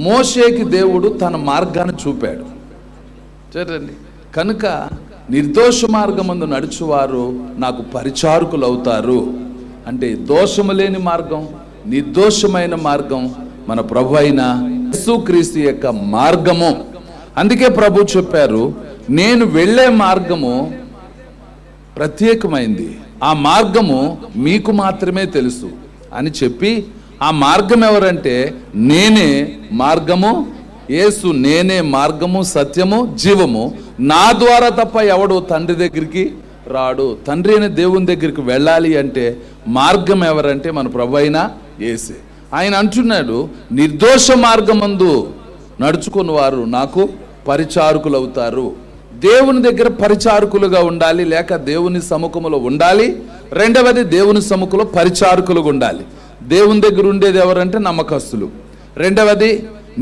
మోషేకి దేవుడు తన మార్గాన్ని చూపాడు. చూడండి, కనుక నిర్దోష మార్గమందు నడుచువారు నాకు పరిచారకులు అవుతారు. అంటే దోషము లేని మార్గం, నిర్దోషమైన మార్గం మన ప్రభు అయిన యేసుక్రీస్తు యొక్క మార్గము. అందుకే ప్రభు చెప్పారు, నేను వెళ్ళే మార్గము ప్రత్యేకమైంది, ఆ మార్గము మీకు మాత్రమే తెలుసు అని చెప్పి, ఆ మార్గం ఎవరంటే నేనే మార్గము, యేసు నేనే మార్గము, సత్యము, జీవము, నా ద్వారా తప్ప ఎవడు తండ్రి దగ్గరికి రాడు. తండ్రి అయిన దేవుని దగ్గరికి వెళ్ళాలి అంటే మార్గం ఎవరంటే మన ప్రభు అయిన యేసే. ఆయన అంటున్నాడు, నిర్దోష మార్గమందు నడుచుకున్న వారు నాకు పరిచారకులు అవుతారు. దేవుని దగ్గర పరిచారకులుగా ఉండాలి, లేక దేవుని సముఖంలో ఉండాలి. రెండవది, దేవుని సముఖంలో పరిచారకులుగా ఉండాలి. దేవుని దగ్గర ఉండేది ఎవరంటే నమ్మకస్తులు. రెండవది,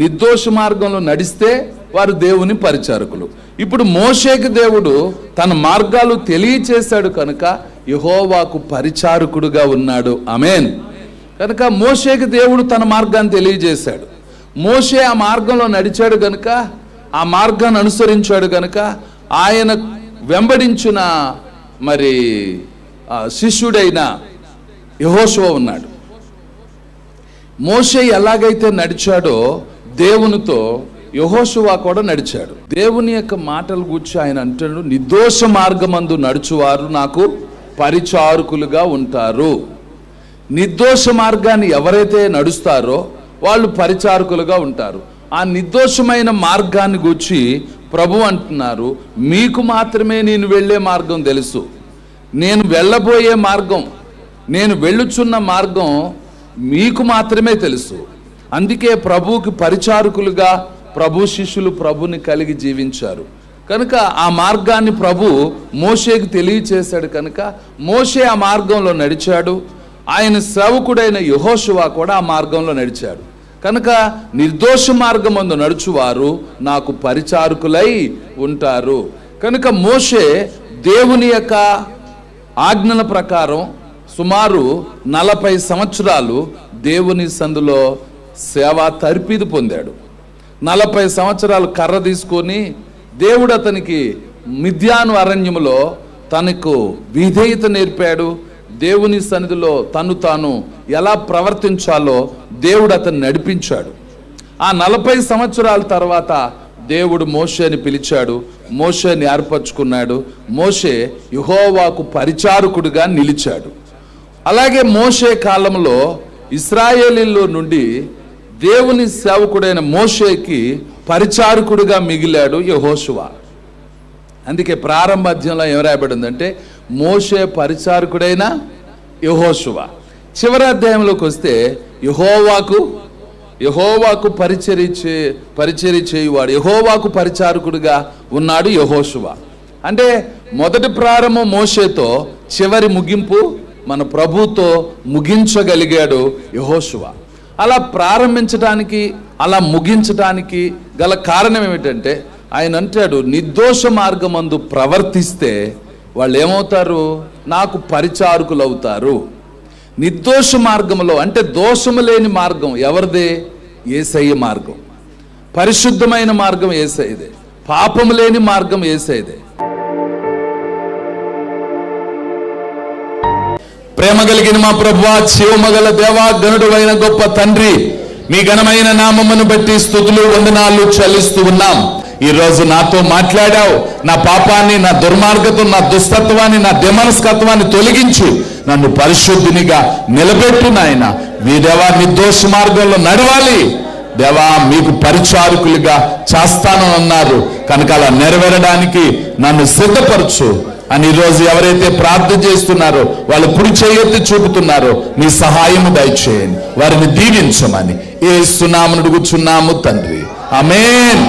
నిర్దోష మార్గంలో నడిస్తే వారు దేవుని పరిచారకులు. ఇప్పుడు మోషేకి దేవుడు తన మార్గాలు తెలియచేశాడు కనుక యెహోవాకు పరిచారకుడుగా ఉన్నాడు. ఆమేన్. కనుక మోషేకి దేవుడు తన మార్గాన్ని తెలియజేశాడు. మోషే ఆ మార్గంలో నడిచాడు కనుక, ఆ మార్గాన్ని అనుసరించాడు కనుక ఆయన వెంబడించిన మరి శిష్యుడైన యెహోషువ ఉన్నాడు. మోషే ఎలాగైతే నడిచాడో దేవునితో, యెహోషువ కూడా నడిచాడు. దేవుని యొక్క మాటలు గూర్చి ఆయన అంటాడు, నిర్దోష మార్గమందు నడుచువారు నాకు పరిచారకులుగా ఉంటారు. నిర్దోష మార్గాన్ని ఎవరైతే నడుస్తారో వాళ్ళు పరిచారకులుగా ఉంటారు. ఆ నిర్దోషమైన మార్గాన్ని గూర్చి ప్రభు అంటున్నారు, మీకు మాత్రమే నేను వెళ్ళే మార్గం తెలుసు. నేను వెళ్ళబోయే మార్గం, నేను వెళ్ళుచున్న మార్గం మీకు మాత్రమే తెలుసు. అందుకే ప్రభువుకి పరిచారకులుగా ప్రభు శిష్యులు ప్రభుని కలిగి జీవించారు. కనుక ఆ మార్గాన్ని ప్రభు మోషేకి తెలియచేశాడు కనుక మోషే ఆ మార్గంలో నడిచాడు. ఆయన సేవకుడైన యెహోషువ కూడా ఆ మార్గంలో నడిచాడు. కనుక నిర్దోష మార్గమందు నడుచువారు నాకు పరిచారకులై ఉంటారు. కనుక మోషే దేవుని యొక్క ఆజ్ఞల ప్రకారం సుమారు 40 సంవత్సరాలు దేవుని సందులో సేవ తర్పీదు పొందాడు. 40 సంవత్సరాలు కర్ర తీసుకొని దేవుడు అతనికి మిద్యాను అరణ్యములో తనకు విధేయత నేర్పాడు. దేవుని సన్నిధిలో తను తాను ఎలా ప్రవర్తించాలో దేవుడు అతన్ని నడిపించాడు. ఆ 40 సంవత్సరాల తర్వాత దేవుడు మోషేని పిలిచాడు, మోషేని ఏర్పరచుకున్నాడు. మోషే యెహోవాకు పరిచారకుడిగా నిలిచాడు. అలాగే మోషే కాలంలో ఇశ్రాయేలీలో నుండి దేవుని సేవకుడైన మోషేకి పరిచారకుడిగా మిగిలాడు యెహోషువ. అందుకే ప్రారంభ అధ్యాయంలో ఏం రాయబడిందంటే మోషే పరిచారకుడైన యెహోషువ. చివరి అధ్యాయంలోకి వస్తే యెహోవాకు పరిచర్య చేయువాడు, యెహోవాకు పరిచారకుడిగా ఉన్నాడు యెహోషువ. అంటే మొదటి ప్రారంభం మోషేతో, చివరి ముగింపు మన ప్రభుతో ముగించగలిగాడు యెహోషువ. అలా ప్రారంభించడానికి, అలా ముగించడానికి గల కారణం ఏమిటంటే ఆయన అంటాడు, నిర్దోష మార్గమందు ప్రవర్తిస్తే వాళ్ళు ఏమవుతారు? నాకు పరిచారకులు అవుతారు. నిర్దోష మార్గంలో అంటే దోషము లేని మార్గం ఎవరిదే? యేసయ్య మార్గం. పరిశుద్ధమైన మార్గం యేసయ్యదే. పాపము లేని మార్గం యేసయ్యదే. ప్రేమ కలిగిన మా ప్రభువా, జీవమగల దేవా, గనుడు అయిన గొప్ప తండ్రి, మీ ఘనమైన నామమును బట్టి స్తుతులు వందనాలు చెల్లిస్తూ ఉన్నాం. ఈ రోజు నాతో మాట్లాడావు. నా పాపాన్ని, నా దుర్మార్గతను, నా దుస్తత్వాన్ని, నా దిమనస్కత్వాన్ని తొలగించి నన్ను పరిశుద్ధినిగా నిలబెట్టు నాయన. మీ దేవా నిర్దోష మార్గంలో నడవాలి దేవా, మీకు పరిచారకులుగా చేస్తాను అన్నారు కనుక అలా నెరవేరడానికి నన్ను సిద్ధపరచు అని ఈరోజు ఎవరైతే ప్రార్థన చేస్తున్నారో వాళ్ళు కుడి చేయెత్తి చూపుతున్నారో నీ సహాయము దయచేయండి, వారిని దీవించమని యేసు నామమున అడుగుచున్నాము తండ్రి. ఆమేన్.